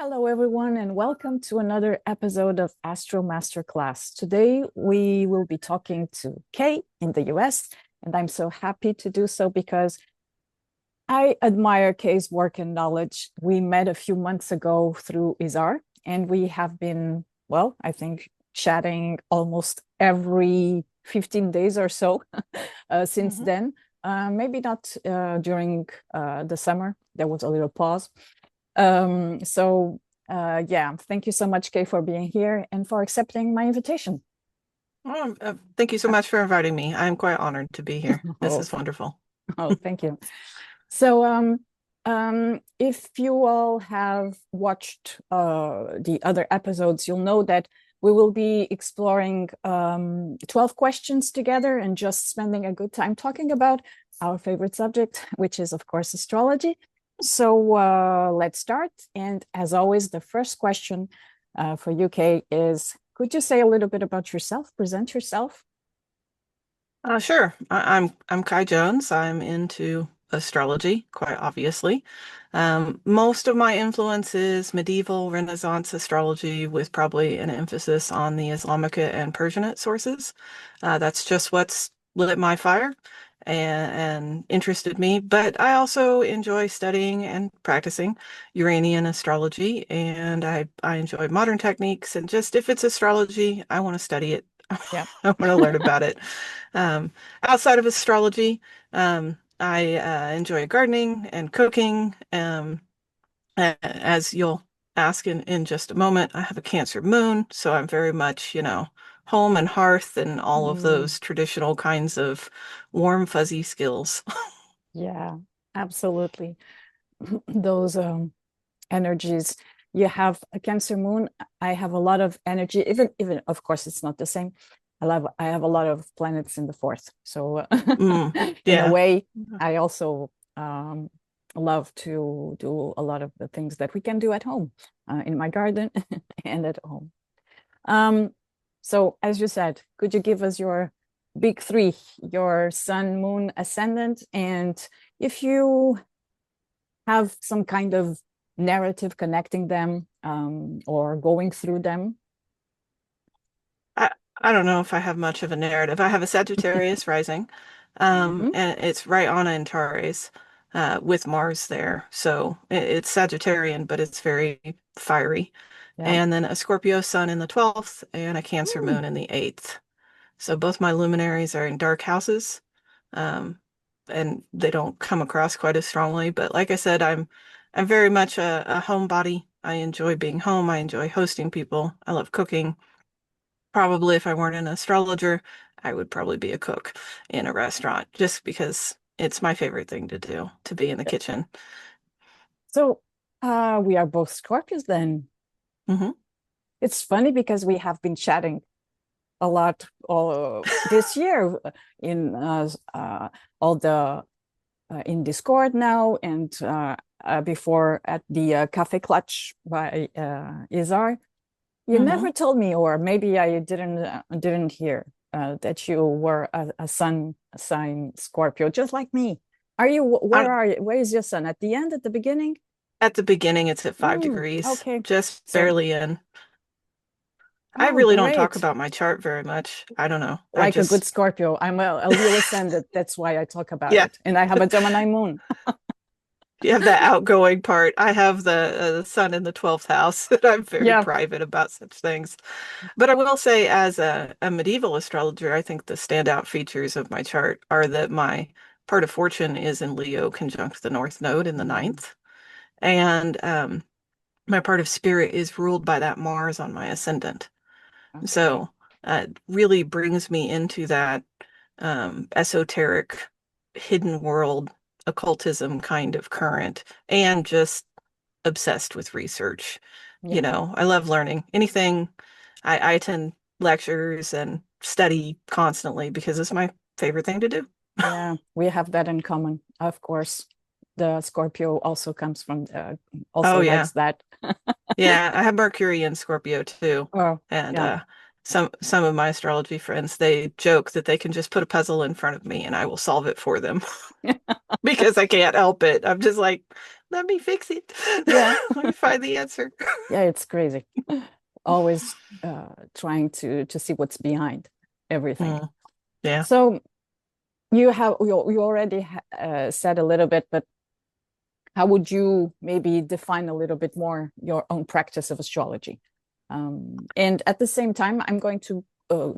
Hello, everyone, and welcome to another episode of Astro Masterclass. Today, we will be talking to Kay in the US, and I'm so happy to do so because I admire Kay's work and knowledge. We met a few months ago through Izar, and we have been, well, I think, chatting almost every 15 days or so since then. Maybe not during the summer. There was a little pause. Yeah, thank you so much, Kay, for being here and for accepting my invitation. Thank you so much for inviting me. I'm quite honored to be here. This Oh, is wonderful. oh, thank you. So, if you all have watched the other episodes, you'll know that we will be exploring 12 questions together and just spending a good time talking about our favorite subject, which is, of course, astrology. So let's start. And as always, the first question for UK is, could you say a little bit about yourself, present yourself? Sure. I'm Kai Jones. I'm into astrology, quite obviously. Most of my influence is medieval Renaissance astrology with probably an emphasis on the Islamic and Persianate sources. That's just what's lit my fire and interested me. But I also enjoy studying and practicing Uranian astrology, and I enjoy modern techniques. And just if it's astrology, I want to study it. Yeah. I want to learn about it. Um, Outside of astrology, I enjoy gardening and cooking. As you'll ask in just a moment, I have a Cancer moon, so I'm very much, home and hearth and all of Mm, those traditional kinds of warm, fuzzy skills. yeah, absolutely. Those energies. You have a Cancer moon. I have a lot of energy. Even of course, it's not the same. I have a lot of planets in the fourth. So Mm, in a yeah. way, I also love to do a lot of the things that we can do at home, in my garden and at home. Um, so as you said, could you give us your big three, your sun, moon, ascendant, and if you have some kind of narrative connecting them or going through them? I, I don't know if I have much of a narrative. I have a Sagittarius rising, Mhm. and it's right on Antares, with Mars there. So it's Sagittarian, but it's very fiery. Yeah. And then a Scorpio sun in the 12th and a Cancer Mm, moon in the 8th. So both my luminaries are in dark houses, um, and they don't come across quite as strongly. But like I said, I'm very much a homebody. I enjoy being home. I enjoy hosting people. I love cooking. Probably if I weren't an astrologer, I would probably be a cook in a restaurant just because it's my favorite thing to do, to be in the yeah. kitchen. So we are both Scorpios then. Hmm. It's funny because we have been chatting a lot all this year in all the in Discord now and before at the Cafe Clutch by Izar. You Hmm. never told me, or maybe I didn't hear that you were a sun sign Scorpio, just like me. Are you? Where I, are you? Where is your sun? At the end? At the beginning? at the beginning, it's at 5 degrees, Okay. just So, barely in. I oh, really don't talk great. about my chart very much. I don't know. I Like a good just, Scorpio. I'm a Leo ascendant. That's why I talk about yeah, it. And I have a Gemini moon. you have that outgoing part. I have the sun in the 12th house, and I'm very Yeah. private about such things. But I will say, as a medieval astrologer, I think the standout features of my chart are that my part of fortune is in Leo conjunct the North Node in the Mm, ninth. And my part of spirit is ruled by that Mars on my ascendant. okay. So it really brings me into that esoteric, hidden world, occultism kind of current, and just obsessed with research. Yeah. I love learning anything. I attend lectures and study constantly because it's my favorite thing to do. Yeah. We have that in common, of course. The Scorpio also comes from, Oh also yeah. likes that. Yeah, I have Mercury in Scorpio too. Oh, And yeah. some of my astrology friends, they joke that they can just put a puzzle in front of me and I will solve it for them because I can't help it. I'm just like, let me fix it. Yeah. Let me find the answer. Yeah, it's crazy. Always trying to see what's behind everything. Mm, yeah. So you already said a little bit, but how would you maybe define a little bit more your own practice of astrology? And at the same time, I'm going to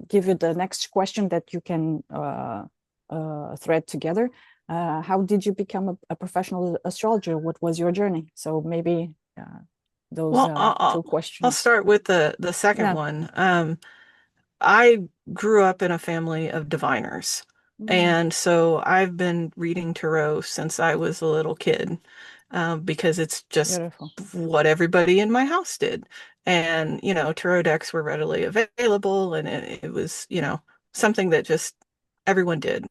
give you the next question that you can thread together. How did you become a professional astrologer? What was your journey? So maybe those Well, two I'll questions. start with the second Yeah. one. I grew up in a family of diviners. Mm, And so I've been reading tarot since I was a little kid, because it's just beautiful. what everybody in my house did. And, tarot decks were readily available, and it was, something that just everyone did.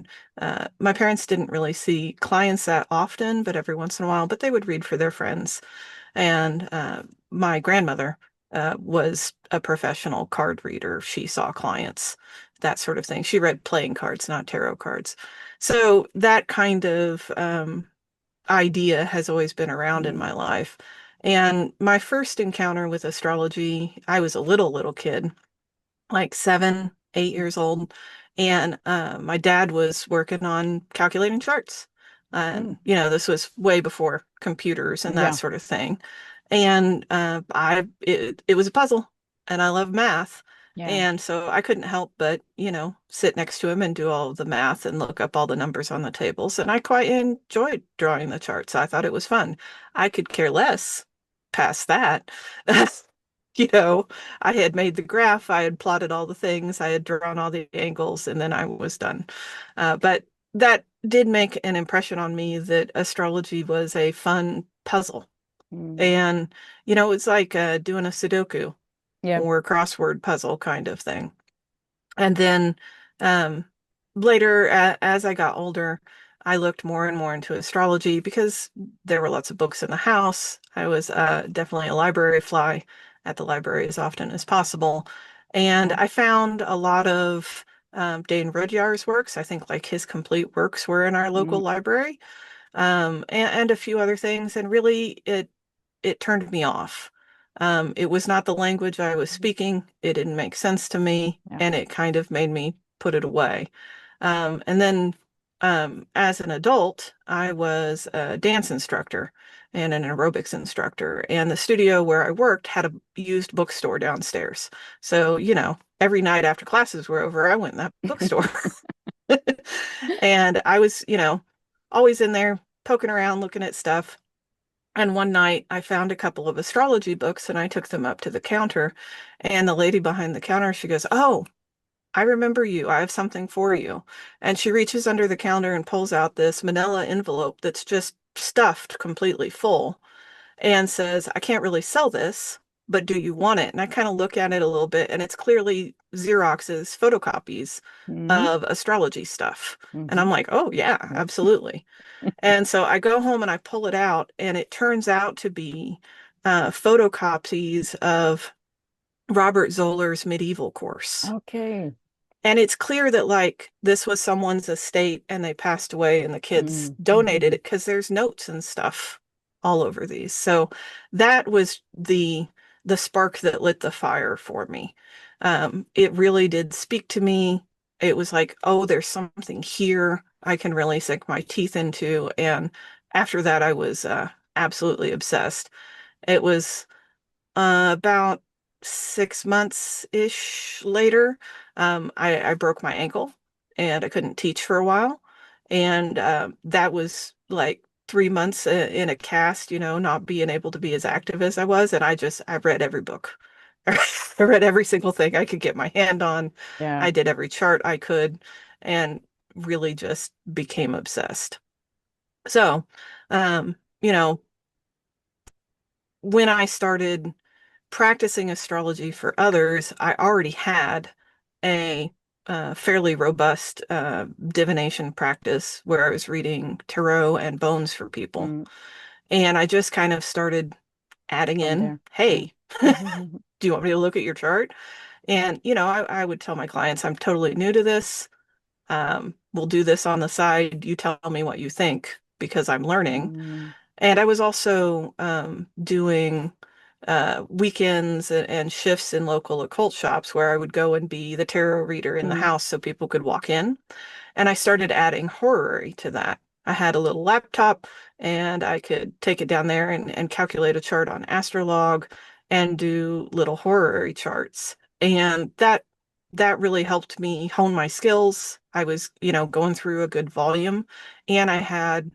My parents didn't really see clients that often, but every once in a while, but they would read for their friends. And my grandmother was a professional card reader. She saw clients, that sort of thing. She read playing cards, not tarot cards. So that kind of idea has always been around in Mm, my life. And my first encounter with astrology, I was a little kid, like 7, 8 years old. And my dad was working on calculating charts. mm, And, this was way before computers and that yeah, sort of thing. And it was a puzzle, and I love math. yeah. And so I couldn't help but, sit next to him and do all of the math and look up all the numbers on the tables. And I quite enjoyed drawing the charts. I thought it was fun. I could care less past that. You know, I had made the graph, I had plotted all the things, I had drawn all the angles, and then I was done. But that did make an impression on me that astrology was a fun puzzle. Mm, And, it's like doing a Sudoku yeah. or crossword puzzle kind of thing. And then um, later, as I got older, I looked more and more into astrology because there were lots of books in the house. I was definitely a library fly at the library as often as possible. And Yeah. I found a lot of Dane Rudhyar's works. I think like his complete works were in our local Mm, library, and a few other things. And really, it turned me off. It was not the language I was speaking. It didn't make sense to me, yeah. and it kind of made me put it away. And then, as an adult, I was a dance instructor and an aerobics instructor, and the studio where I worked had a used bookstore downstairs. So, every night after classes were over, I went in that bookstore. And I was, always in there poking around, looking at stuff. And one night I found a couple of astrology books and I took them up to the counter. And the lady behind the counter, she goes, "Oh, I remember you. I have something for you." And she reaches under the counter and pulls out this manila envelope that's just stuffed completely full and says, "I can't really sell this, but do you want it?" And I kind of look at it a little bit, and it's clearly Xerox's photocopies Mm-hmm. of astrology stuff. And Mm-hmm. I'm like, "Oh, yeah, absolutely." And so I go home and I pull it out, and it turns out to be photocopies of Robert Zoller's medieval course. Okay. And it's clear that like this was someone's estate and they passed away and the kids donated Mm-hmm. it because there's notes and stuff all over these. So that was the spark that lit the fire for me. It really did speak to me. It was like, oh, there's something here I can really sink my teeth into. And after that, I was absolutely obsessed. It was about 6 months-ish later, I broke my ankle and I couldn't teach for a while. And that was like 3 months in a cast, not being able to be as active as I was. And I read every book. I read every single thing I could get my hand on. Yeah. I did every chart I could and really just became obsessed. So, you know, when I started practicing astrology for others, I already had a fairly robust divination practice where I was reading tarot and bones for people. Mm, And I just kind of started adding from in, there. Yeah. hey, do you want me to look at your chart? And, I would tell my clients, I'm totally new to this. We'll do this on the side. You tell me what you think because I'm learning. Mm, And I was also doing weekends and shifts in local occult shops where I would go and be the tarot reader in the mm, house so people could walk in. And I started adding horary to that. I had a little laptop and I could take it down there and calculate a chart on Astrolog and do little horary charts. And that really helped me hone my skills. I was, going through a good volume and I had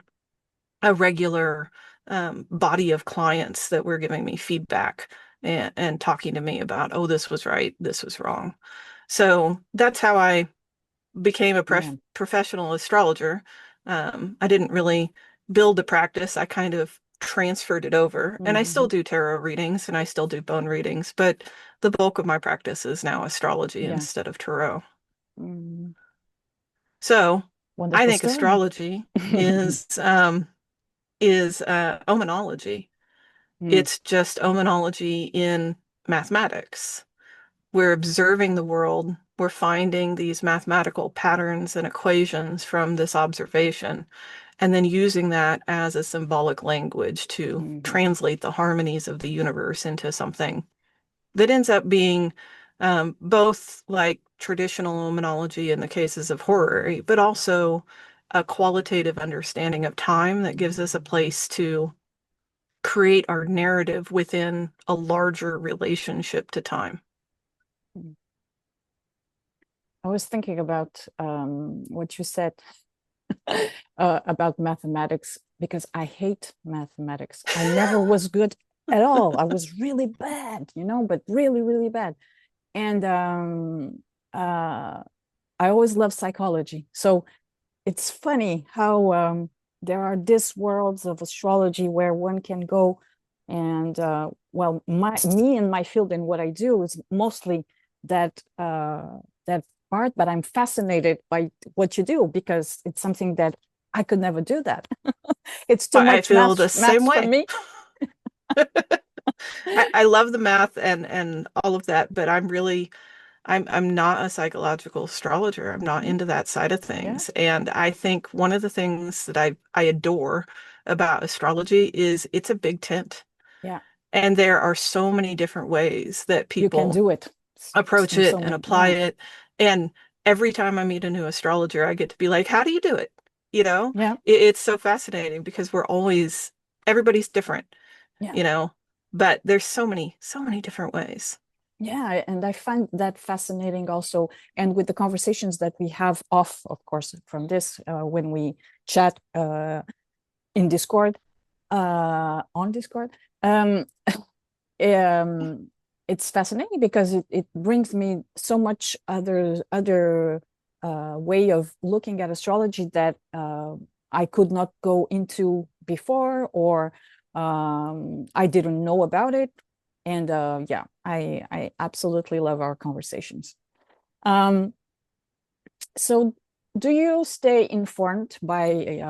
a regular body of clients that were giving me feedback and talking to me about, oh, this was right, this was wrong. So that's how I became a yeah. professional astrologer. I didn't really build a practice. I kind of transferred it over, and I still Hmm. do tarot readings and I still do bone readings, but the bulk of my practice is now astrology Yeah. instead of tarot. Mm, So I wonderful think story. astrology is omenology. Mm, It's just omenology in mathematics. We're observing the world. We're finding these mathematical patterns and equations from this observation, and then using that as a symbolic language to mhm, translate the harmonies of the universe into something that ends up being both like traditional omenology in the cases of horary, but also a qualitative understanding of time that gives us a place to create our narrative within a larger relationship to time. mm. I was thinking about what you said about mathematics because I hate mathematics. I never was good at all. I was really bad, but really, really bad. And uh, I always loved psychology. So it's funny how there are these worlds of astrology where one can go and well, me and my field and what I do is mostly that part, but I'm fascinated by what you do because it's something that I could never do that. It's too I much feel the same maths for way. me. I love the math and all of that, but I'm not a psychological astrologer. I'm not Mhm. into that side of Yeah, things. And I think one of the things that I adore about astrology is it's a big tent. yeah, And there are so many different ways that you can people do it approach in it so and many. apply Yeah, it. And every time I meet a new astrologer, I get to be like, how do you do it? yeah, It's so fascinating because everybody's different, yeah. you know, but there's so many different ways. Yeah, and I find that fascinating also. And with the conversations that we have off, of course, from this, when we chat in Discord, on Discord, um, it's fascinating because it brings me so much other way of looking at astrology that I could not go into before, or I didn't know about it. And yeah, I absolutely love our conversations. Um, so do you stay informed by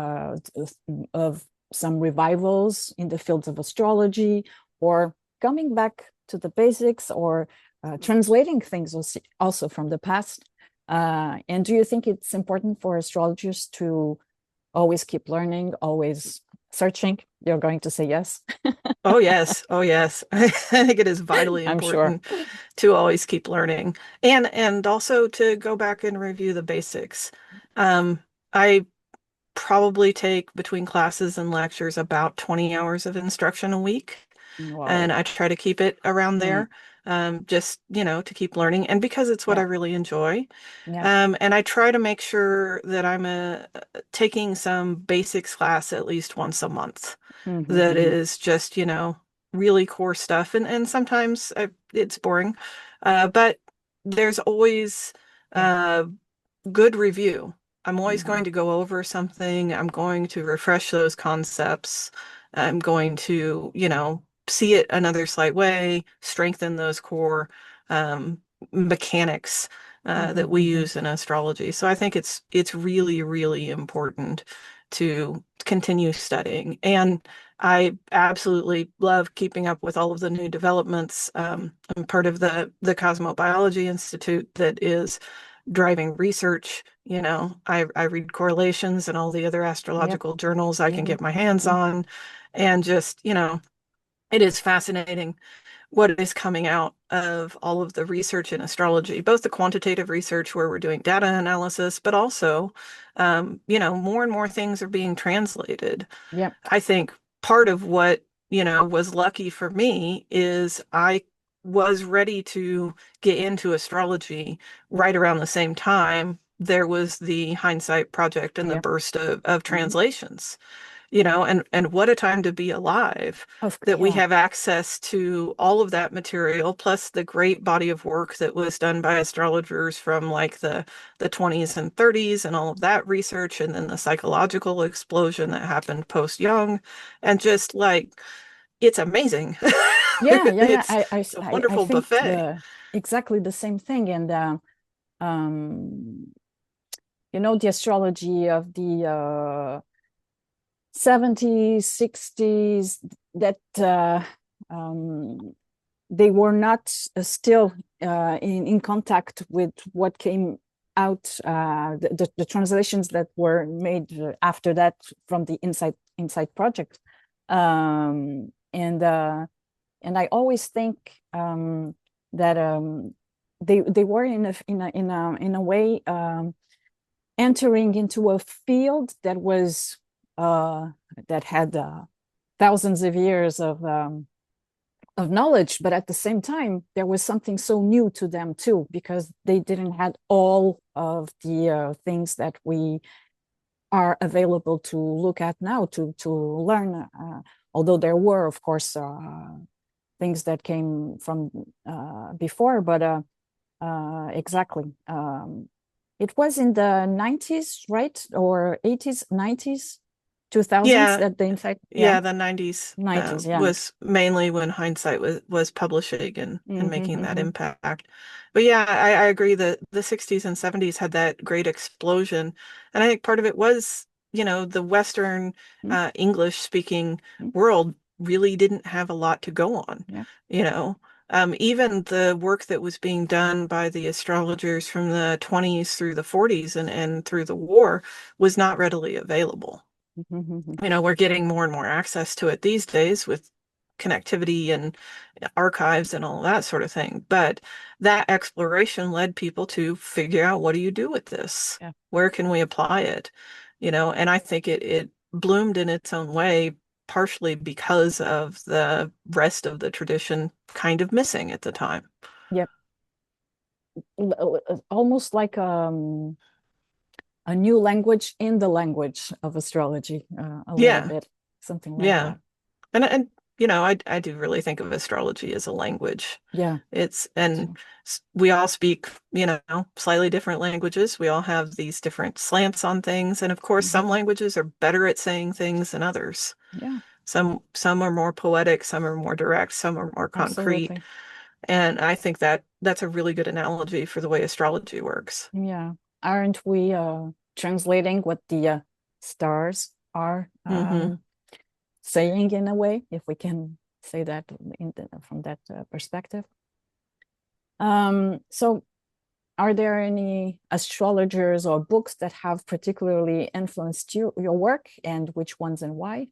of some revivals in the fields of astrology, or coming back to the basics, or translating things also from the past? And do you think it's important for astrologers to always keep learning, always searching? You're going to say yes. Oh, yes. Oh, yes. I think it is vitally I'm sure. important to always keep learning and also to go back and review the basics. I probably take between classes and lectures about 20 hours of instruction a week, and Wow. I try to keep it around Mm, there, just, to keep learning and because it's what I yeah, really enjoy. yeah. And I try to make sure that I'm taking some basics class at least once a month Hmm, that hmm. is just, really core stuff. And sometimes it's boring, but there's always Yeah. uh, good review. I'm always Hmm, going to go over something. I'm going to refresh those concepts. I'm going to, see it another slight way, strengthen those core mechanics hmm, that we hmm. use in astrology. So I think it's really, really important to continue studying. And I absolutely love keeping up with all of the new developments. I'm part of the Cosmobiology Institute that is driving research. I read correlations and all the other Yep. astrological journals I can Yeah. get my hands on. And just, it is fascinating what is coming out of all of the research in astrology, both the quantitative research where we're doing data analysis, but also, more and more things are being translated. Yep. I think part of what, was lucky for me is I was ready to get into astrology right around the same time there was the Hindsight Project and the Yep. burst of Hmm. translations, and what a time to be alive that we Yeah. have access to all of that material, plus the great body of work that was done by astrologers from like the 20s and 30s and all of that research, and then the psychological explosion that happened post Jung, and just like it's amazing. Yeah. Yeah. Yeah. It's a I wonderful think buffet. the exactly the same thing. And um, the astrology of the 70s, 60s, that um, they were not still in contact with what came out, the translations that were made after that from the Insight Project. And I always think that they were in a way entering into a field that was that had thousands of years of knowledge, but at the same time, there was something so new to them too, because they didn't have all of the things that we are available to look at now to learn. Although there were, of course, things that came from before, but exactly. It was in the 90s, right? Or 80s, 90s, 2000s Yeah, that the Insight, yeah, yeah, the 90s 90s, yeah. was mainly when Hindsight was publishing and Mm-hmm, making that mm-hmm, impact. But yeah, I agree that the 60s and 70s had that great explosion. And I think part of it was, the Western English speaking mm-hmm, world really didn't have a lot to go on, yeah, you know. Even the work that was being done by the astrologers from the 20s through the 40s and through the war was not readily available. mm-hmm, mm-hmm, We're getting more and more access to it these days with connectivity and archives and all that sort of thing. But that exploration led people to figure out, what do you do with this? yeah, Where can we apply it? And I think it bloomed in its own way, partially because of the rest of the tradition kind of missing at the time. yep. Almost like a new language in the language of astrology, a little Yeah, bit, something like yeah. that. And I do really think of astrology as a language. Yeah, It's me and too. we all speak, slightly different languages. We all have these different slants on things, and of course, Mm-hmm. some languages are better at saying things than others. Yeah, Some are more poetic, some are more direct, some are more concrete, absolutely. and I think that that's a really good analogy for the way astrology works. Yeah. Aren't we translating what the stars are Hmm. saying in a way, if we can say that from that perspective? So, are there any astrologers or books that have particularly influenced your work, and which ones and why?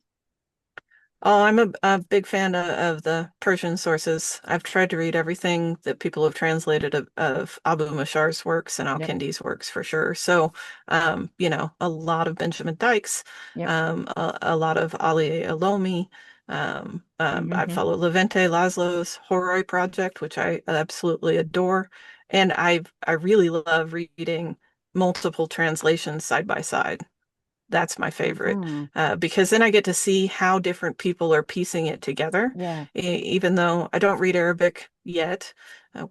Oh, I'm a big fan of the Persian sources. I've tried to read everything that people have translated of Abu Mashar's works and Yep, Al-Kindi's works for sure. So, a lot of Benjamin Dykes, yep. a lot of Ali Alomi. I Mm-hmm. follow Levente Laszlo's Horoi project, which I absolutely adore. And I really love reading multiple translations side by side. That's my favorite, Mm-hmm. because then I get to see how different people are piecing it together. Yeah, Even though I don't read Arabic yet,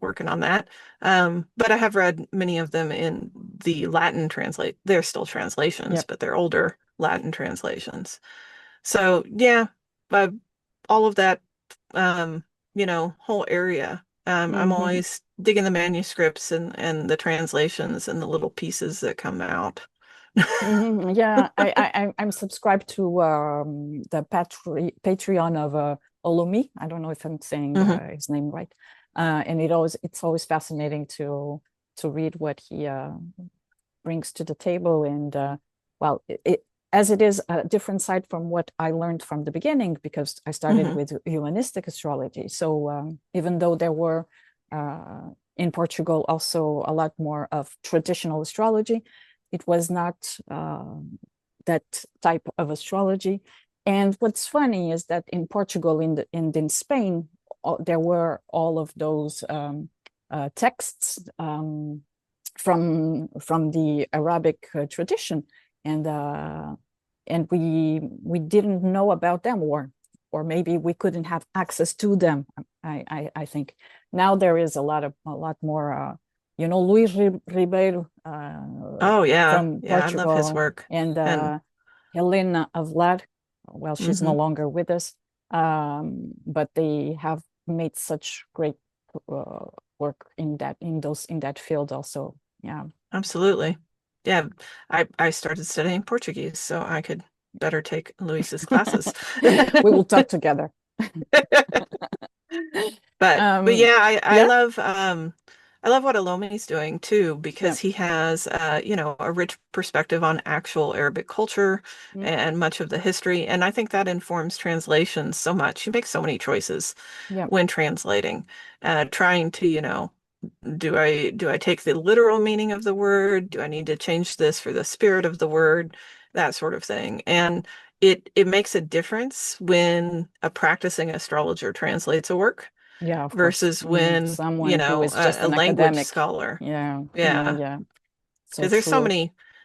working on that. But I have read many of them in the Latin translate. They're still translations, yep. but they're older Latin translations. So yeah, uh, all of that, whole area. I'm Mm-hmm. always digging the manuscripts and the translations and the little pieces that come out. Yeah, I'm subscribed to the Patreon of Olomi. I don't know if I'm saying Hmm. his name right. And it's always fascinating to read what he brings to the table. And well, as it is a different side from what I learned from the beginning, because I started Hmm. with humanistic astrology. So even though there were in Portugal also a lot more of traditional astrology, it was not that type of astrology. And what's funny is that in Portugal, in Spain, there were all of those texts from the Arabic tradition, and we didn't know about them, or maybe we couldn't have access to them. I think now there is a lot more. Luis Ribeiro Oh yeah. from Yeah, I love his Portugal, work. and And Helena of Vlad. Well, she's no hmm longer with us, but they have made such great uh, work in that field also. Yeah. absolutely. Yeah, I started studying Portuguese so I could better take Luis's classes. We will talk together. But Um, yeah, yeah, I love what Alomi's doing too, yeah, because he has a rich perspective on actual Arabic culture mm, and much of the history. And I think that informs translations so much. You make so many choices yeah, when translating, trying to, do I take the literal meaning of the word? Do I need to change this for the spirit of the word? That sort of thing. And it makes a difference when a practicing astrologer translates a work yeah, of course. versus when, Someone who is just a an language academic. scholar. Yeah, yeah, Yeah. yeah. So Because there's true.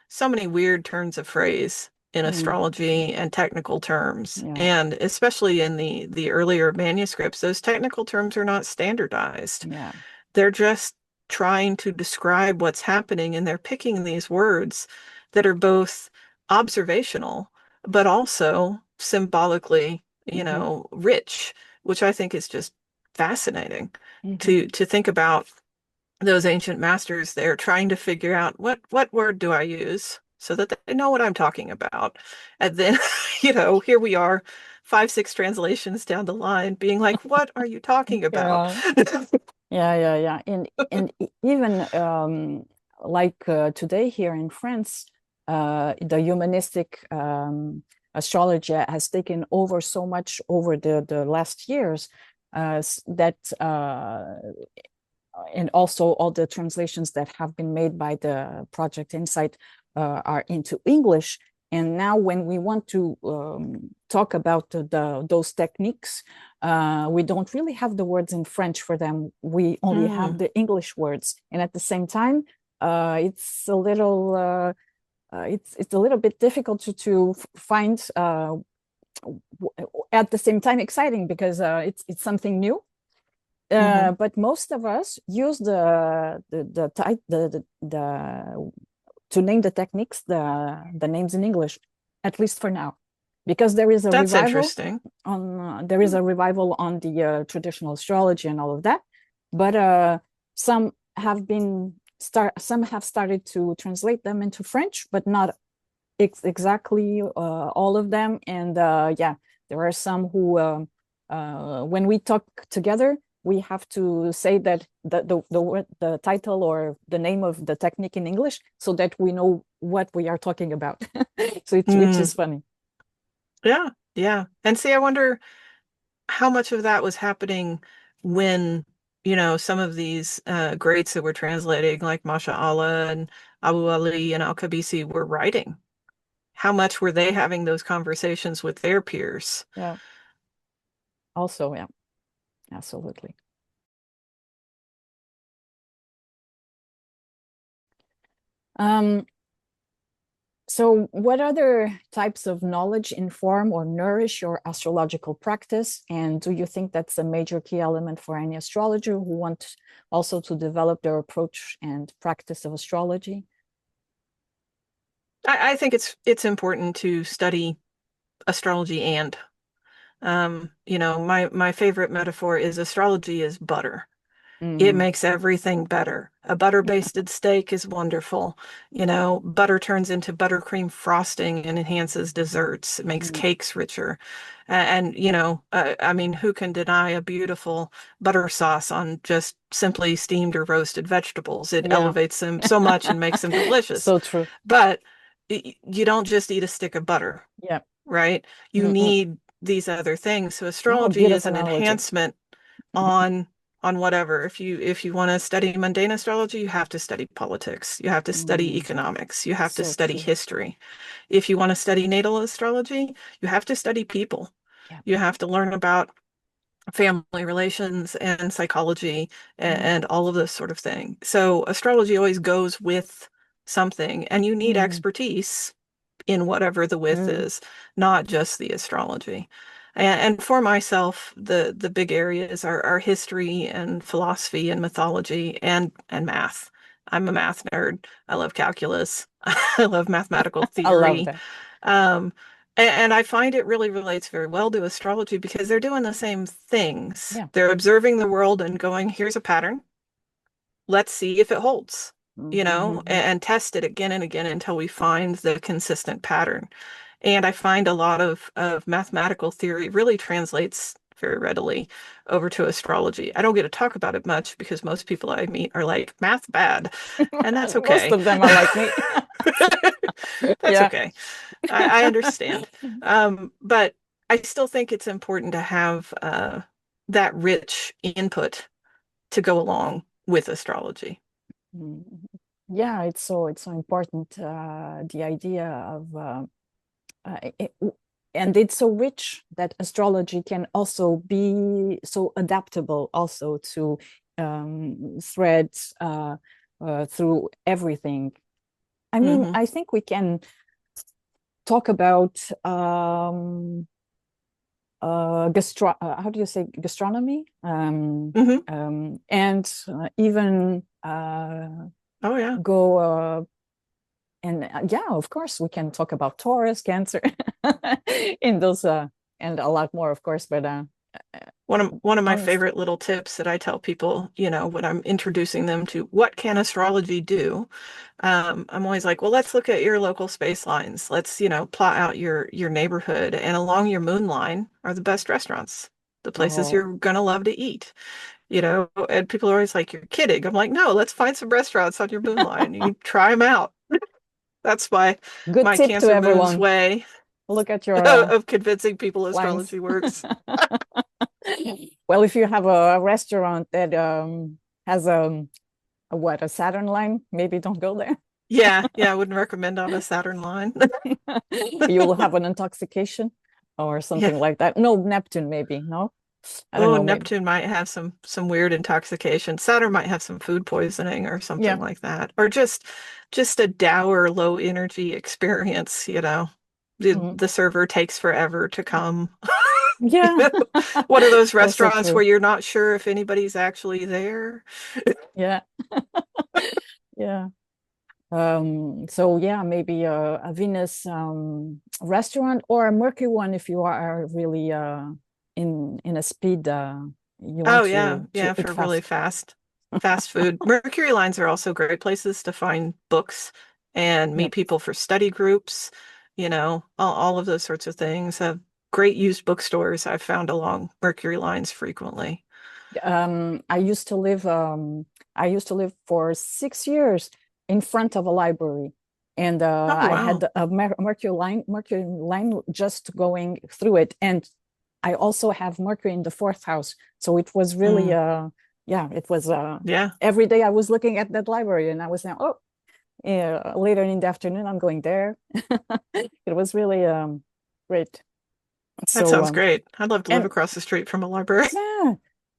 so many weird turns of phrase in Mm, astrology and technical terms. yeah, And especially in the earlier manuscripts, those technical terms are not standardized. yeah. They're just trying to describe what's happening, and they're picking these words that are both observational, but also symbolically, Hmm. rich, which I think is just fascinating Hmm. to think about those ancient masters there trying to figure out what word do I use so that they know what I'm talking about. And then, here we are, 5, 6 translations down the line, being like, what are you talking about? Yeah, yeah, yeah, yeah. And even like today here in France, the humanistic astrology has taken over so much over the last years that and also all the translations that have been made by the Project Insight are into English. And now, when we want to talk about those techniques, we don't really have the words in French for them. We only have Mm, the English words, and at the same time, it's a little bit difficult to find. At the same time, exciting because it's something new, hmm but most of us use the to name the techniques the names in English, at least for now, because That's interesting. there is a revival on the traditional astrology and all of that, but some some have started to translate them into French, but not exactly all of them. And yeah, there are some who, when we talk together, we have to say that the title or the name of the technique in English so that we know what we are talking about. So which Mm, is funny. yeah, yeah. And see, I wonder how much of that was happening when, some of these greats that were translating, like Masha Allah and Abu Ali and Al-Kabisi, were writing. How much were they having those conversations with their peers? Yeah. Also, yeah, absolutely. Um, So, what other types of knowledge inform or nourish your astrological practice? And do you think that's a major key element for any astrologer who want also to develop their approach and practice of astrology? I think it's important to study astrology and my favorite metaphor is astrology is butter. It Mm, makes everything better. A butter basted steak is wonderful. You know, butter turns into buttercream frosting and enhances desserts. It makes Mm. cakes richer. And, you know, I mean, who can deny a beautiful butter sauce on just simply steamed or roasted vegetables? It Yeah. elevates them so much and makes them delicious. So true. But you don't just eat a stick of butter, Yeah. right? You Mm-mm. need these other things. So Oh, astrology is beautiful an analogy. enhancement on whatever. If you want to study mundane astrology, you have to study politics. You have to study Mm. economics. You have to So study true. history. If you want to study natal astrology, you have to study people. Yeah. You have to learn about family relations and psychology Mm. and all of this sort of thing. So astrology always goes with something, and you need Mm. expertise in whatever the with Mm. is, not just the astrology. And for myself, the big areas are history and philosophy and mythology and math. I'm a math nerd. I love calculus. I love mathematical I love theory. that. Um, and I find it really relates very well to astrology because they're doing the same things. Yeah. They're observing the world and going, here's a pattern. Let's see if it holds, you know, Mm-hmm. and test it again and again until we find the consistent pattern. And I find a lot of mathematical theory really translates very readily over to astrology. I don't get to talk about it much because most people I meet are like, math bad. And that's Most okay. of them are like me. That's Yeah. okay. I understand. But I still think it's important to have that rich input to go along with astrology. Mhm. Yeah, it's so important. The idea of it, and it's so rich that astrology can also be so adaptable also to threads through everything. I mean, Hmm. I think we can talk about how do you say gastronomy Hmm. and even Oh yeah. go and yeah, of course, we can talk about Taurus, Cancer, in those, and a lot more, of course. But One of my honest, favorite little tips that I tell people, you know, when I'm introducing them to what can astrology do, I'm always like, well, let's look at your local space lines. Let's, you know, plot out your neighborhood, and along your moon line are the best restaurants, the places oh, you're gonna love to eat. You know, and people are always like, you're kidding. I'm like, no, let's find some restaurants on your moon line. You try them out. That's good my tip to Cancer moon's everyone. way Look at your of convincing people lines. astrology works. Well, if you have a restaurant that has a Saturn line, maybe don't go there. Yeah, yeah, I wouldn't recommend on a Saturn line. You will have an intoxication or Yeah. something like that. No, Neptune, maybe. No, I don't Oh, know. Maybe. Neptune might have some weird intoxication. Saturn might have some food poisoning or something Yeah. like that. Or just a dour, low energy experience, you know. Mm. The server takes forever to come. You Yeah. know, one of those Also restaurants true. where you're not sure if anybody's actually there. Yeah. Yeah. So yeah, maybe a Venus restaurant or a Mercury one if you are really in a speed you Oh want yeah, to yeah, eat for really fast. fast food. Mercury lines are also great places to find books and Yeah. meet people for study groups, you know, all of those sorts of things. Great used bookstores I've found along Mercury lines frequently. Um, I used to live um, I used to live for 6 years in front of a library, and Oh I wow. had a Mercury line just going through it, and I also have Mercury in the fourth house, so it was really Mm, yeah, it was yeah, every day I was looking at that library, and I was now yeah, later in the afternoon I'm going there. It was really great. that So sounds great. I'd love to live and across the street from a library. yeah,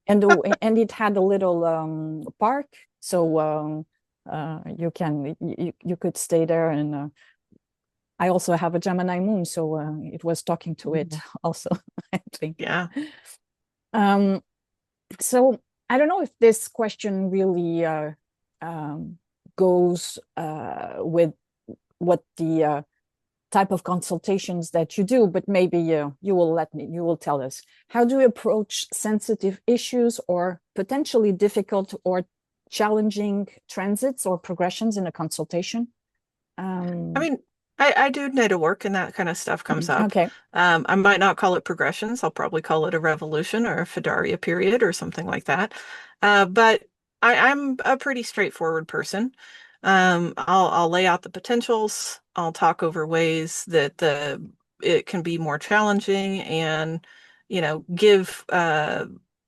and it had a little park, so you could stay there, and I also have a Gemini moon, so it was talking to it Mhm. also, I think. Yeah. Um, so I don't know if this question really um, goes with what the type of consultations that you do, but maybe you will tell us. How do you approach sensitive issues or potentially difficult or challenging transits or progressions in a consultation? I mean, I do natal work and that kind of stuff comes up. Okay. I might not call it progressions. I'll probably call it a revolution or a Fidaria period or something like that. But I'm a pretty straightforward person. I'll lay out the potentials. I'll talk over ways that it can be more challenging and, give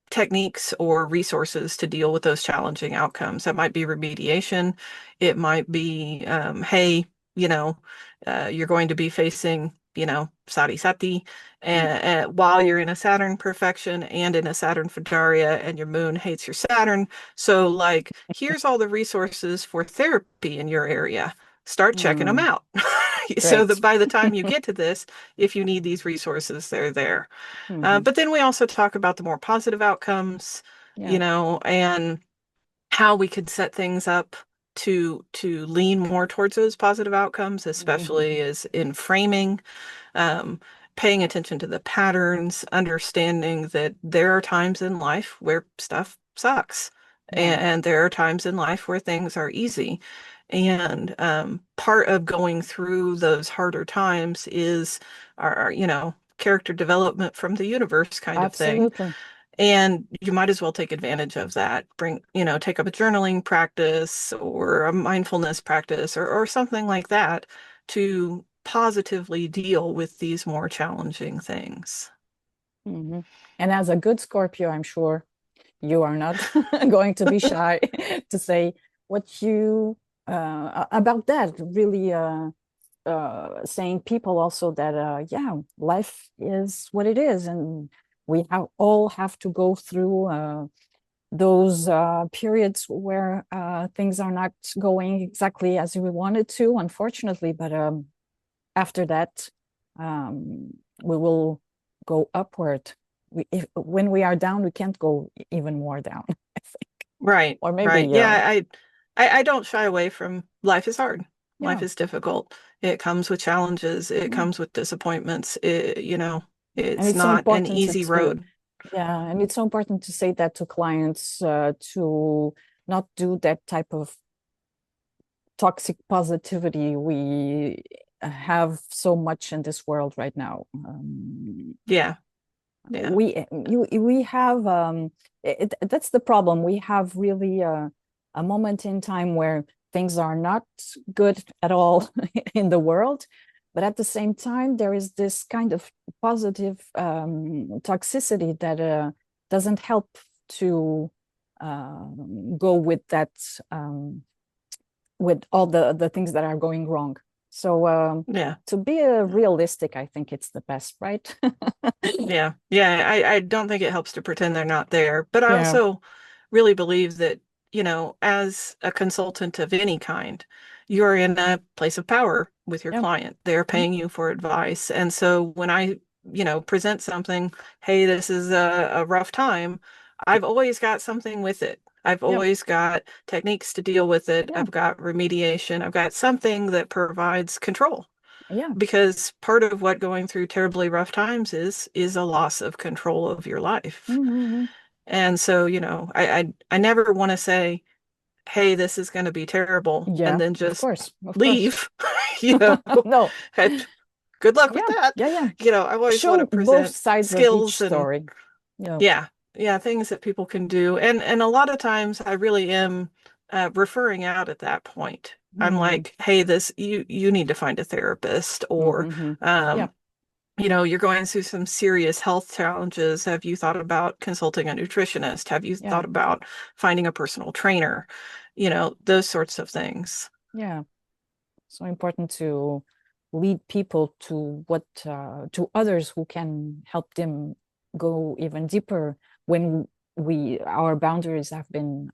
techniques or resources to deal with those challenging outcomes. That might be remediation. It might be, hey, you know, you're going to be facing, Sati Sati, and while you're in a Saturn perfection and in a Saturn Fidaria, and your moon hates your Saturn. So, like, here's all the resources for therapy in your area. Start checking them Mm, out. So that great. by the time you get to this, if you need these resources, they're there. Hmm. But then we also talk about the more positive outcomes, Yeah. and how we could set things up to lean more towards those positive outcomes, Hmm. especially as in framing, um, paying attention to the patterns, understanding that there are times in life where stuff sucks, Yeah. and there are times in life where things are easy. And part of going through those harder times is our, character development from the universe kind of thing. Absolutely. And you might as well take advantage of that. Take up a journaling practice or a mindfulness practice or something like that to positively deal with these more challenging things. Hmm. And as a good Scorpio, I'm sure you are not going to be shy to say what you about that. Really saying people also that yeah, life is what it is, and we all have to go through those periods where things are not going exactly as we wanted to, unfortunately. But after that, we will go upward. When we are down, we can't go even more down, I think. Right, Or right. maybe, Yeah, I don't shy away from life is hard. Life yeah, is difficult. It comes with challenges. It yeah. comes with disappointments. And It's it's so not an important easy to, road. yeah, and it's so important to say that to clients, to not do that type of toxic positivity we have so much in this world right now. Yeah, yeah, We have that's the problem. We have really a moment in time where things are not good at all in the world, but at the same time there is this kind of positive toxicity that doesn't help to go with that, with all the things that are going wrong. So yeah. to be realistic, I think it's the best, right? Yeah, yeah. I don't think it helps to pretend they're not there. But I Yeah. also really believe that, as a consultant of any kind, you're in a place of power with your Yep. client. They're Mhm. paying you for advice. And so when I, present something, hey, this is a rough time, I've always got something with it. I've Yep. always got techniques to deal with it. Yeah. I've got remediation. I've got something that provides control, Yeah. because part of what going through terribly rough times is a loss of control of your life. Mm-hmm. And so, I never want to say, hey, this is going to be terrible, and Yeah. then Of just course. Of course. leave. you know No. And good luck with Yeah. that. Yeah. Yeah. I always want to Show both present sides of each skills and, story. Yeah. yeah, yeah, things that people can do. And a lot of times I really am referring out at that point. I'm Mm-hmm. like, hey, this you need to find a therapist, or Mm-hmm. Yeah. um, you're going through some serious health challenges. Have you thought about consulting a nutritionist? Have you Yeah. thought about finding a personal trainer? Those sorts of things. Yeah. So important to lead people to what to others who can help them go even deeper when we our boundaries have been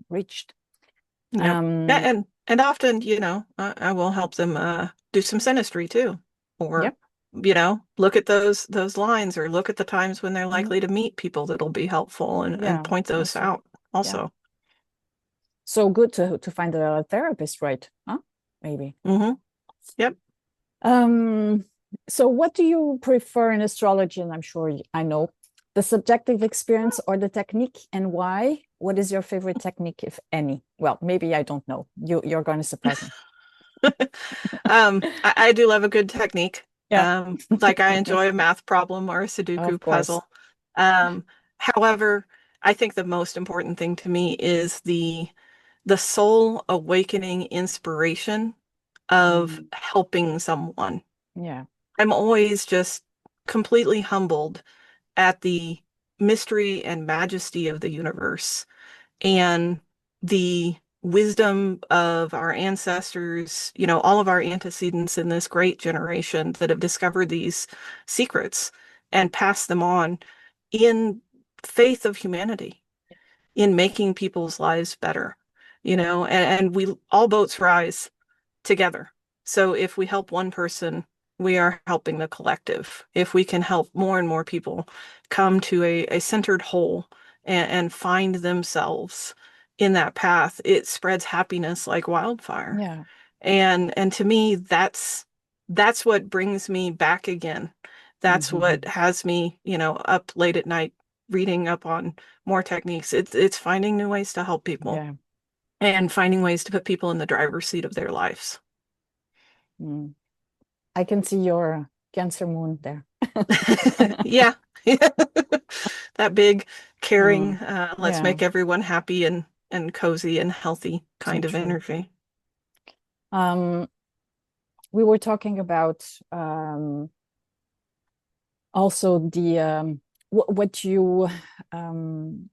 reached. Yep. Yeah, Um, and often, I will help them do some synastry too. Or, yep. look at those lines, or look at the times when they're Mhm. likely to meet people that'll be helpful, and Yeah. point those Also. out Yeah. also. So good to find a therapist, right? Huh? Maybe. Hmm. Yep. Um, so what do you prefer in astrology? And I'm sure I know the subjective experience or the technique, and why? what is your favorite technique, if any? Well, maybe I don't know. You're going to surprise me. I do love a good technique. Yeah, Like I enjoy a math problem or a of Sudoku course. puzzle. Um, However, I think the most important thing to me is the soul awakening inspiration of Mm, helping someone. yeah, I'm always just completely humbled at the mystery and majesty of the universe and the wisdom of our ancestors, all of our antecedents in this great generation that have discovered these secrets and passed them on in faith of humanity, in making people's lives better, and we all boats rise together. So if we help one person, we are helping the collective. If we can help more and more people come to a centered whole and find themselves in that path, it spreads happiness like wildfire. yeah. And to me, that's what brings me back again. That's what Hmm. has me, up late at night reading up on more techniques. It's finding new ways to help people Yeah. and finding ways to put people in the driver's seat of their lives. Mm. I can see your Cancer moon there. Yeah. That big, caring, Mm. let's Yeah, make everyone happy and cozy and healthy so kind of true. energy. Um, we were talking about also what you um,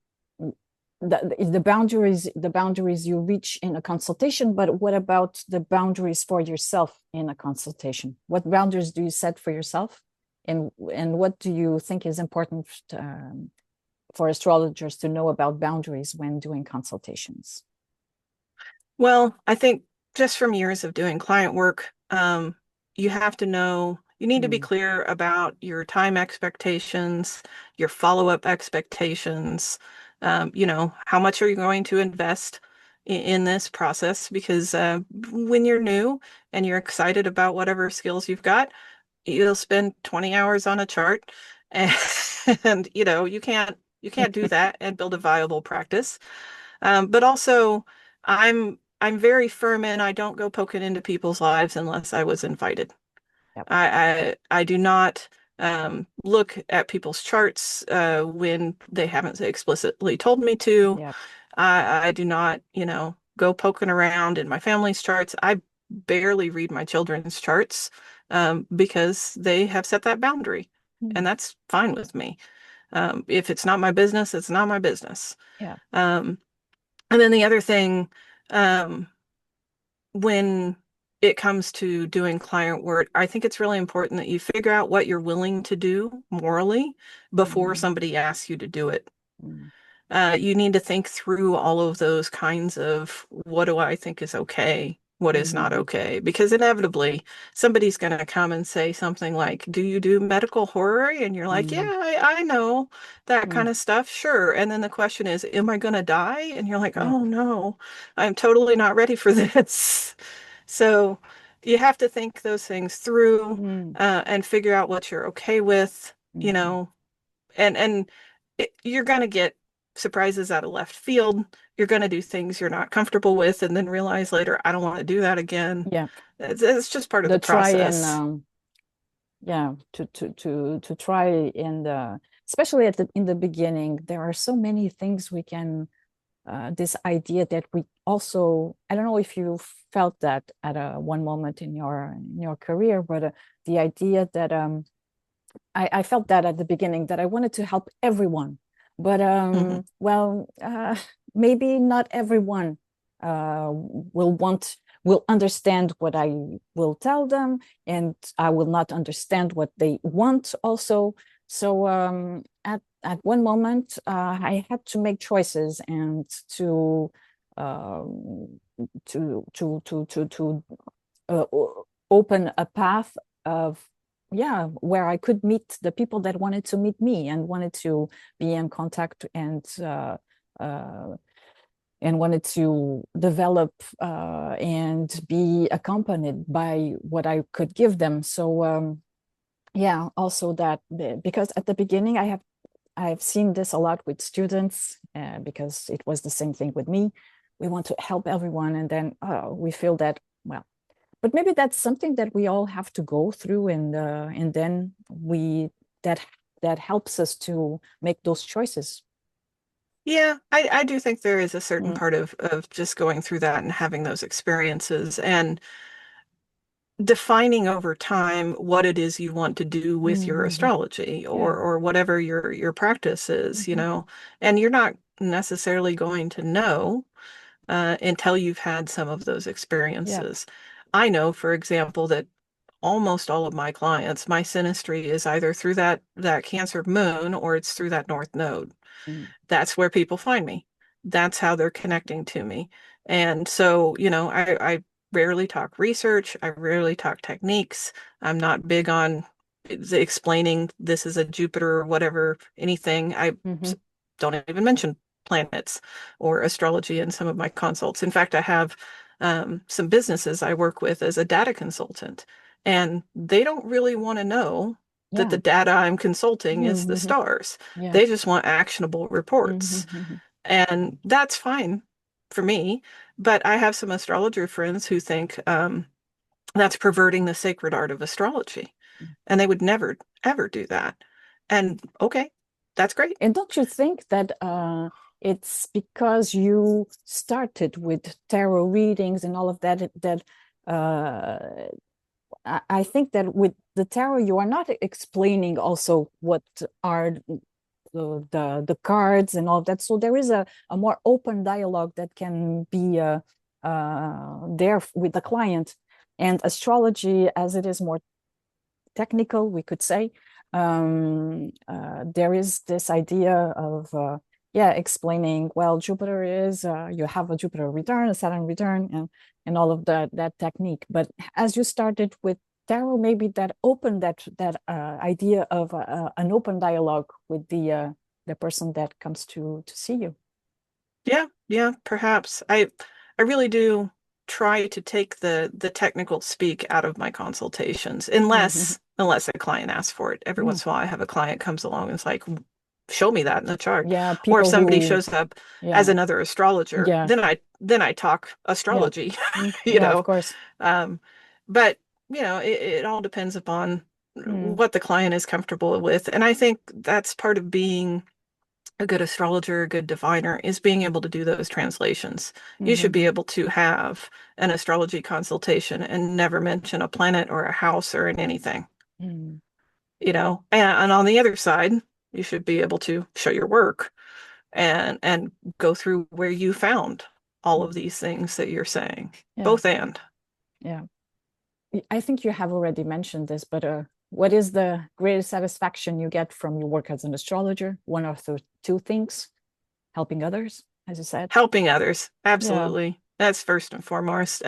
the boundaries you reach in a consultation, but what about the boundaries for yourself in a consultation? What boundaries do you set for yourself, and what do you think is important for astrologers to know about boundaries when doing consultations? Well, I think just from years of doing client work, you have to know, you need to be Mm, clear about your time expectations, your follow-up expectations, how much are you going to invest in this process? Because when you're new and you're excited about whatever skills you've got, you'll spend 20 hours on a chart and, and you can't do that and build a viable practice. But also, I'm very firm in I don't go poking into people's lives unless I was invited. yep, I do not look at people's charts when they haven't explicitly told me to. yep. I do not, go poking around in my family's charts. I barely read my children's charts because they have set that boundary, Mm, and that's fine with me. If it's not my business, it's not my business. yeah. Um, and then the other thing, um, when it comes to doing client work, I think it's really important that you figure out what you're willing to do morally before Mm, somebody asks you to do it. mm, You need to think through all of those kinds of what do I think is okay, what is not mhm. okay, because inevitably somebody's going to come and say something like, "Do you do medical horror?" And you're like, "Yeah, Mm, I know that mm, kind of stuff, sure." And then the question is, "Am I going to die?" And you're like, yep. "Oh no, I'm totally not ready for this." So you have to think those things through Mm, and figure out what you're okay with, you mhm. know, and you're going to get surprises out of left field. You're going to do things you're not comfortable with and then realize later, I don't want to do that again. Yeah, It's just part of the the try and process. yeah, to try and especially at in the beginning, there are so many things we can this idea that we also, I don't know if you felt that at one moment in your career, but the idea that I felt that at the beginning that I wanted to help everyone, but Hmm. well, maybe not everyone will understand what I will tell them, and I will not understand what they want also. So at one moment, I had to make choices and um, to open a path of, yeah, where I could meet the people that wanted to meet me and wanted to be in contact uh, and wanted to develop and be accompanied by what I could give them. So yeah, also that because at the beginning I've seen this a lot with students because it was the same thing with me. We want to help everyone, and then we feel that, well, but maybe that's something that we all have to go through, and then that that helps us to make those choices. Yeah, I do think there is a certain Mm, part of just going through that and having those experiences and defining over time what it is you want to do with your mm-hmm. astrology Yeah. or whatever your practice is, Mm-hmm. and you're not necessarily going to know until you've had some of those Yeah. experiences. I know, for example, that almost all of my clients, my synastry is either through that Cancer moon or it's through that North Node. Mm, That's where people find me. That's how they're connecting to me. And so, I rarely talk research. I rarely talk techniques. I'm not big on explaining this is a Jupiter or whatever, anything. I mm-hmm. don't even mention planets or astrology in some of my consults. In fact, I have some businesses I work with as a data consultant, and they don't really want to know that Yeah. the data I'm consulting is the Mm-hmm. stars. Yeah. They just want actionable reports. Mm-hmm. And that's fine for me. But I have some astrologer friends who think that's perverting the sacred art of astrology. And they would never, ever do that. And okay, that's great. And don't you think that it's because you started with tarot readings and all of that that uh, I think that with the tarot you are not explaining also what are the cards and all of that. So there is a more open dialogue that can be there with the client. And astrology, as it is more technical, we could say, there is this idea of yeah, explaining, well, Jupiter is you have a Jupiter return, a Saturn return, and all of that technique. But as you started with tarot, maybe that opened that idea of an open dialogue with the person that comes to see you. Yeah, yeah, perhaps. I really do try to take the technical speak out of my consultations, Mm-hmm. unless a client asks for it. Every Mm. once in a while I have a client comes along and is like, show me that in the chart. Yeah, Or if people somebody who, shows up as yeah, another astrologer, yeah, then I talk yeah, astrology, you yeah, of know. course. Um, but it all depends upon Mm. what the client is comfortable with. And I think that's part of being a good astrologer, a good diviner is being able to do those translations. You should Mm-hmm. be able to have an astrology consultation and never mention a planet or a house or in anything, Mm. And on the other side, you should be able to show your work and go through where you found all of Mm. these things that you're saying. Yeah, Both and. yeah. I think you have already mentioned this, but what is the greatest satisfaction you get from your work as an astrologer? One of the two things, helping others, as you said. Helping others. Yeah. Absolutely. That's first and foremost.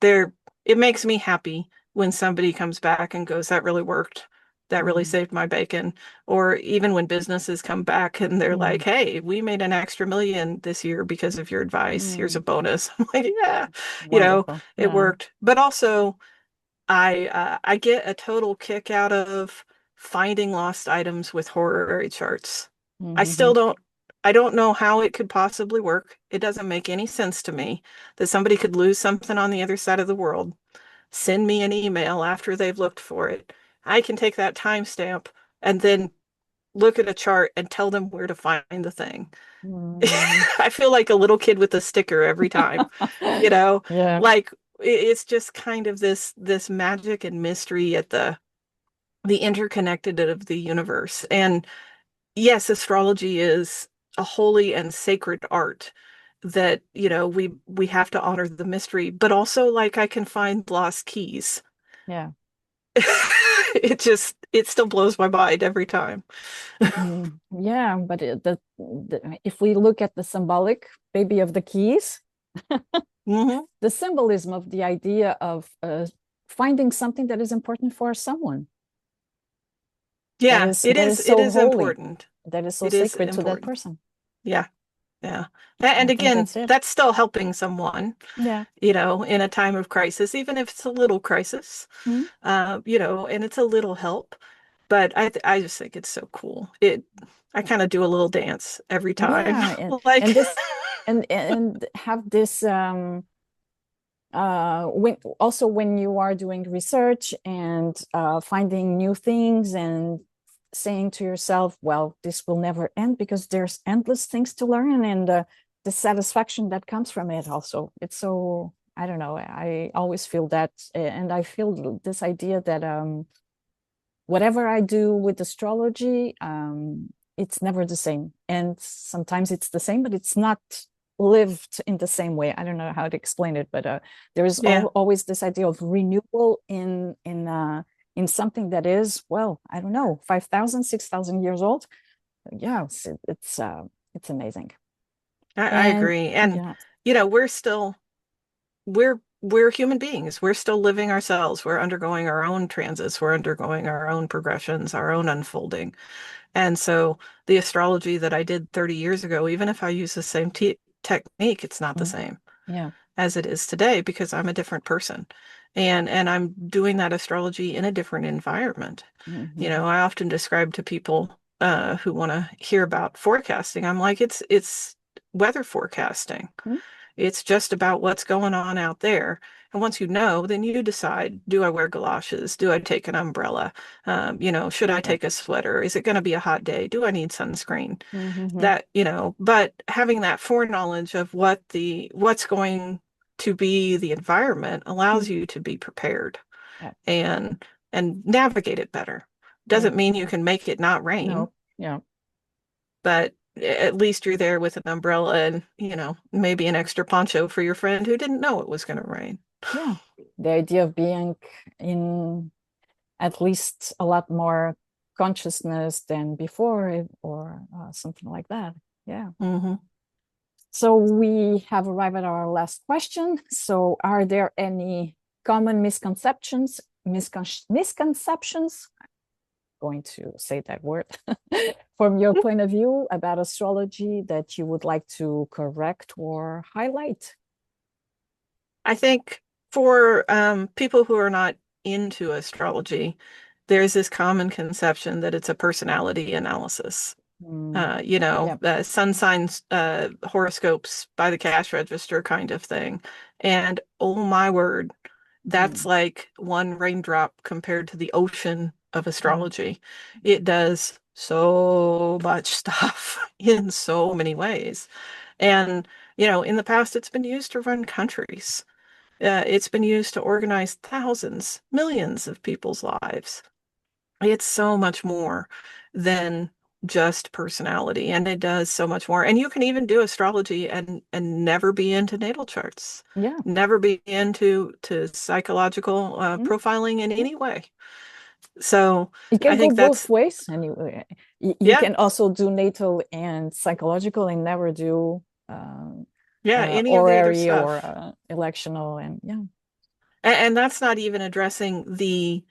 There, it makes me happy when somebody comes back and goes, that really worked. That really Mm, saved my bacon. Or even when businesses come back and they're like, mm, hey, we made an extra million this year because of your advice. Here's a mm. bonus. I'm like, yeah, Wonderful. it Yeah. worked. But also, I get a total kick out of finding lost items with horary charts. I Mm-hmm. still don't I don't know how it could possibly work. It doesn't make any sense to me that somebody could lose something on the other side of the world, send me an email after they've looked for it. I can take that timestamp and then look at a chart and tell them where to find the thing. Mm. I feel like a little kid with a sticker every time, you know, Yeah. like it's just kind of this magic and mystery at the interconnected of the universe. And yes, astrology is a holy and sacred art that, we have to honor the mystery, but also like I can find lost keys. Yeah. It still blows my mind every time. Mm. Yeah. But if we look at the symbolic, maybe of the keys, Hmm. the symbolism of the idea of finding something that is important for someone Yeah, that is it so is holy, important. that is so It is sacred to that important. person. Yeah, yeah. I And think again, that's it. that's still helping someone, Yeah. in a time of crisis, even if it's a little crisis, Mm. and it's a little help. But I just think it's so cool. I kind of do a little dance every time. Yeah, Like, and this and have this when also when you are doing research and finding new things and saying to yourself, well, this will never end because there's endless things to learn, and the satisfaction that comes from it also. It's so, I don't know, I always feel that, and I feel this idea that whatever I do with astrology, it's never the same. And sometimes it's the same, but it's not lived in the same way. I don't know how to explain it, but there is yeah. always this idea of renewal in something that is, well, I don't know, 5,000, 6,000 years old. Yeah, it's amazing. I And agree. And yeah. we're still we're human beings. We're still living ourselves. We're undergoing our own transits. We're undergoing our own progressions, our own unfolding. And so the astrology that I did 30 years ago, even if I use the same technique, it's not the Mm, same yeah. as it is today because I'm a different person. And I'm doing that astrology in a different environment. Mm-hmm. I often describe to people who want to hear about forecasting, I'm like, it's weather forecasting. Mm-hmm. It's just about what's going on out there. And once you know, then you decide, do I wear galoshes? Do I take an umbrella? Should I Yeah. take a sweater? Is it going to be a hot day? Do I need sunscreen? Mm-hmm. But having that foreknowledge of what's going to be the environment allows Mm-hmm. you to be prepared Yeah. and navigate it better. Yeah. Doesn't mean you can make it not rain, No. Yeah. but at least you're there with an umbrella and, maybe an extra poncho for your friend who didn't know it was going to rain. Yeah. The idea of being in at least a lot more consciousness than before, or something like that. Yeah. Hmm. So we have arrived at our last question. So, are there any common misconceptions? Going to say that word from your point of view about astrology that you would like to correct or highlight? I think for people who are not into astrology, there's this common conception that it's a personality analysis. Mm, yeah. Sun signs, horoscopes by the cash register kind of thing. And oh my word, that's Mm, like one raindrop compared to the ocean of yeah. astrology. It does so much stuff in so many ways. And, in the past, it's been used to run countries. It's been used to organize thousands, millions of people's lives. It's so much more than just personality, and it does so much more. And you can even do astrology and never be into natal charts, Yeah. never be into psychological Mm, profiling in mm. any way. So It I can go think both that's, ways. Anyway, you yeah, can also do natal and psychological and never do yeah, any of the other horary or stuff. electional. And yeah. And that's not even addressing the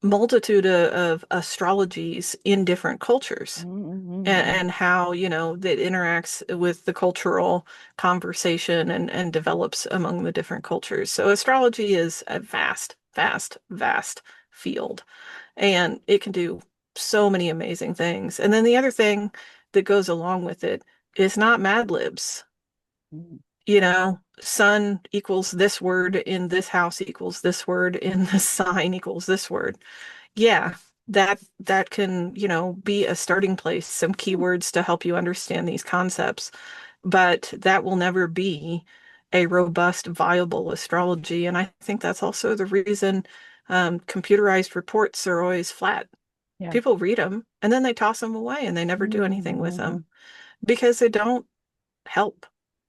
multitude of astrologies in different cultures. Mm-hmm. And how, that interacts with the cultural conversation and develops among the different cultures. So astrology is a vast, vast, vast field, and it can do so many amazing things. And then the other thing that goes along with it is not Mad Libs. Mm-hmm. Sun equals this word in this house equals this word in this sign equals this word. Yeah, that can, be a starting place, some keywords to help you understand these concepts, but that will never be a robust, viable astrology. And I think that's also the reason computerized reports are always flat. Yeah. People read them and then they toss them away and they never do anything with Mm-hmm. them because they don't help.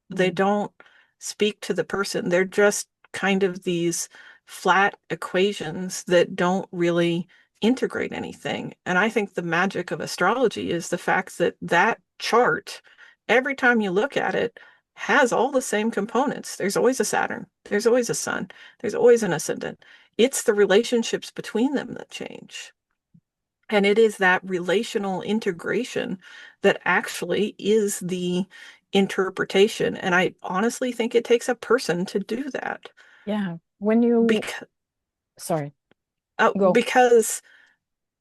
They Mm-hmm. don't speak to the person. They're just kind of these flat equations that don't really integrate anything. And I think the magic of astrology is the fact that that chart, every time you look at it, has all the same components. There's always a Saturn, there's always a sun, there's always an ascendant. It's the relationships between them that change. And it is that relational integration that actually is the interpretation. And I honestly think it takes a person to do that Yeah. When you, because, sorry, go. because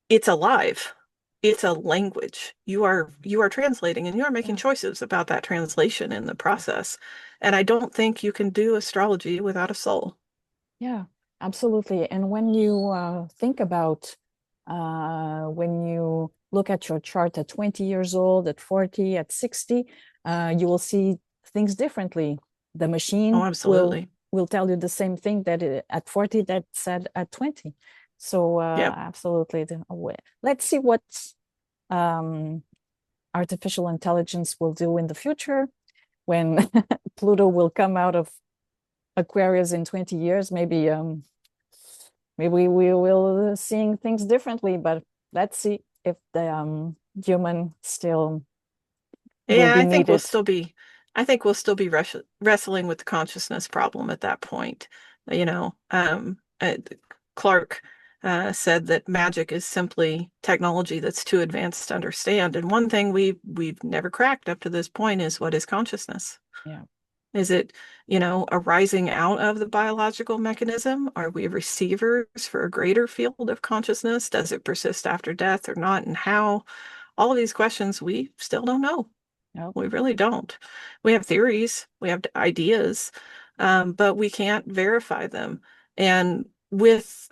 it's alive. it's a language. You are translating and you are making Yeah, choices about that translation in the process. And I don't think you can do astrology without a soul. yeah, absolutely. And when you think about when you look at your chart at 20 years old, at 40, at 60, you will see things differently. The Oh, machine absolutely. will tell you the same thing that at 40 that said at 20. So Yep. absolutely. Let's see what um, artificial intelligence will do in the future when Pluto will come out of Aquarius in 20 years. Maybe we will seeing things differently, but let's see if the human still will Yeah, be needed. I think we'll still be wrestling with the consciousness problem at that point. You know, Clark said that magic is simply technology that's too advanced to understand. And one thing we've never cracked up to this point is, what is consciousness? Yeah. Is it, arising out of the biological mechanism? Are we receivers for a greater field of consciousness? Does it persist after death or not? And how? All of these questions we still don't know. No. We really don't. We have theories, we have ideas, but we can't verify them. And with,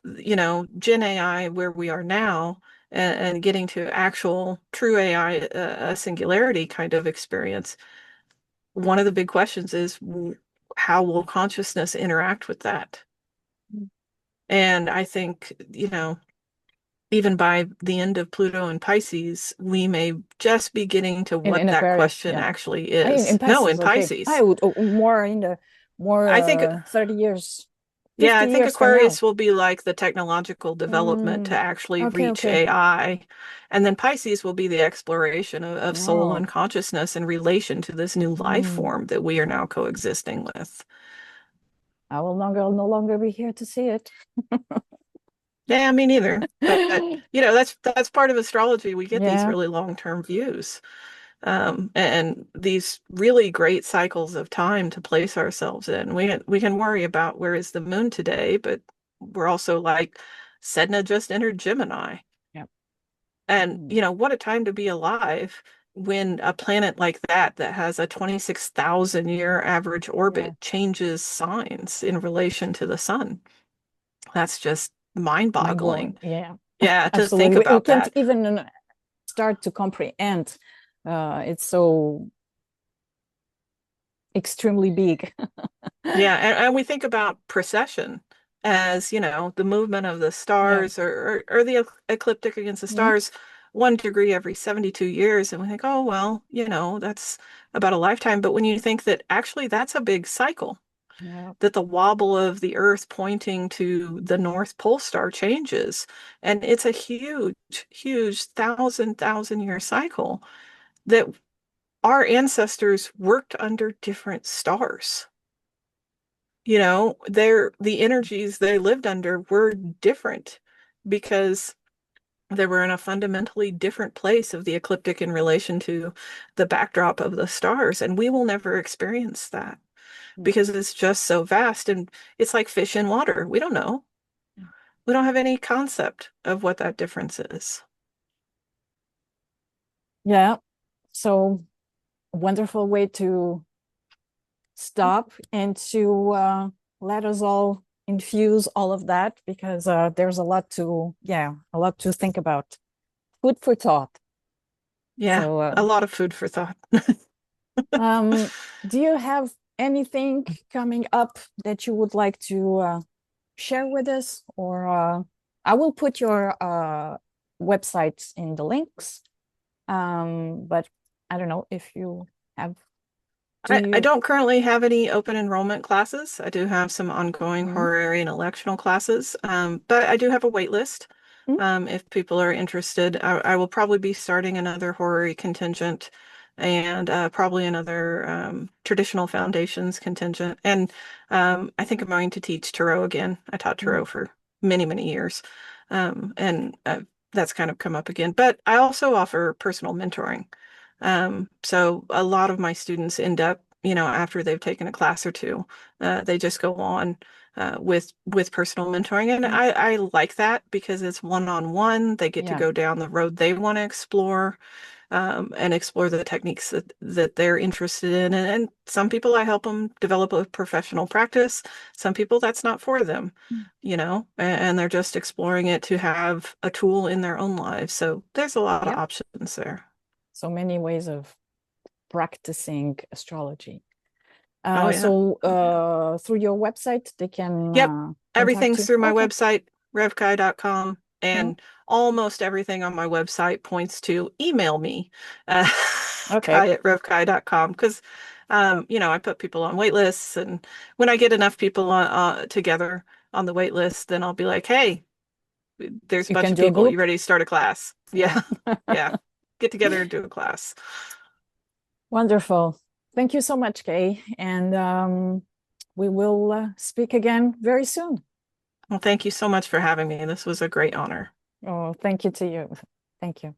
Gen AI where we are now, and getting to actual true AI, a singularity kind of experience, one of the big questions is, how will consciousness interact with that? And I think, even by the end of Pluto and Pisces, we may just be getting to In what that Aquarius, question yeah. actually In is. No, in Pisces, okay. I Pisces. would more in the more I think, 30 years, yeah, 50 I think years from now. Aquarius will be like the technological development to Mm, actually okay, reach okay. AI. And then Pisces will be the exploration of soul and Wow. consciousness in relation to this new life Mm. form that we are now coexisting with. I will no longer be here to see it. Yeah, me neither. But that's part of astrology. We get these Yeah, really long-term views. And these really great cycles of time to place ourselves in. We can worry about where is the moon today, but we're also like, Sedna just entered Gemini. yeah. And, Mm. what a time to be alive when a planet like that has a 26,000 year average Yeah. orbit changes signs in relation to the sun. That's just Mind mind-boggling. blowing. Yeah, Yeah, to think absolutely. We about can't that. even start to comprehend. It's so extremely big. Yeah, and we think about precession as, the movement of the Yeah. stars, or the ecliptic against the Mhm. stars 1 degree every 72 years. And we think, oh, well, that's about a lifetime. But when you think that actually that's a big cycle, Yeah. that the wobble of the Earth pointing to the North Pole star changes, and it's a huge, huge thousand year cycle, that our ancestors worked under different stars. The energies they lived under were different because they were in a fundamentally different place of the ecliptic in relation to the backdrop of the stars. And we will never experience that Mm. because it's just so vast, and it's like fish in water. We don't know. We don't have any concept of what that difference is. Yeah. So wonderful way to stop and to let us all infuse all of that because there's a lot to think about. Food for thought. Yeah, So, a lot of food for thought. um, do you have anything coming up that you would like to share with us? Or I will put your websites in the links. But I don't know if you have, do I you? don't currently have any open enrollment classes. I do have some ongoing Mm, horary and electional classes, but I do have a wait list. mm, If people are interested, I will probably be starting another horary contingent, and probably another traditional foundations contingent. And I think I'm going to teach tarot again. I taught mm, tarot for many, many years, and that's kind of come up again. But I also offer personal mentoring. So a lot of my students end up after they've taken a class or two, they just go on with personal mentoring. And Mm. I like that because it's one-on-one. They get to Yeah. go down the road they want to explore, and explore the techniques that they're interested in. And some people, I help them develop a professional practice. Some people, that's not for them, Mm. and they're just exploring it to have a tool in their own lives. So there's a lot of Yep. options there. So many ways of practicing astrology. Oh, yeah. Oh, yeah. Through your website, they can Yep. contact Everything's you. through my Okay. website, revkai.com, Mm. and almost everything on my website points to email me, Okay. kai@revkai.com, because I put people on wait lists, and when I get enough people together on the wait list, then I'll be like, hey, there's a You bunch can of do a people. You group. ready to start a class? Yeah. Yeah. Yeah. Get together and do a class. Wonderful. Thank you so much, Kay. And we will speak again very soon. Well, thank you so much for having me. This was a great honor. Oh, thank you to you. Thank you.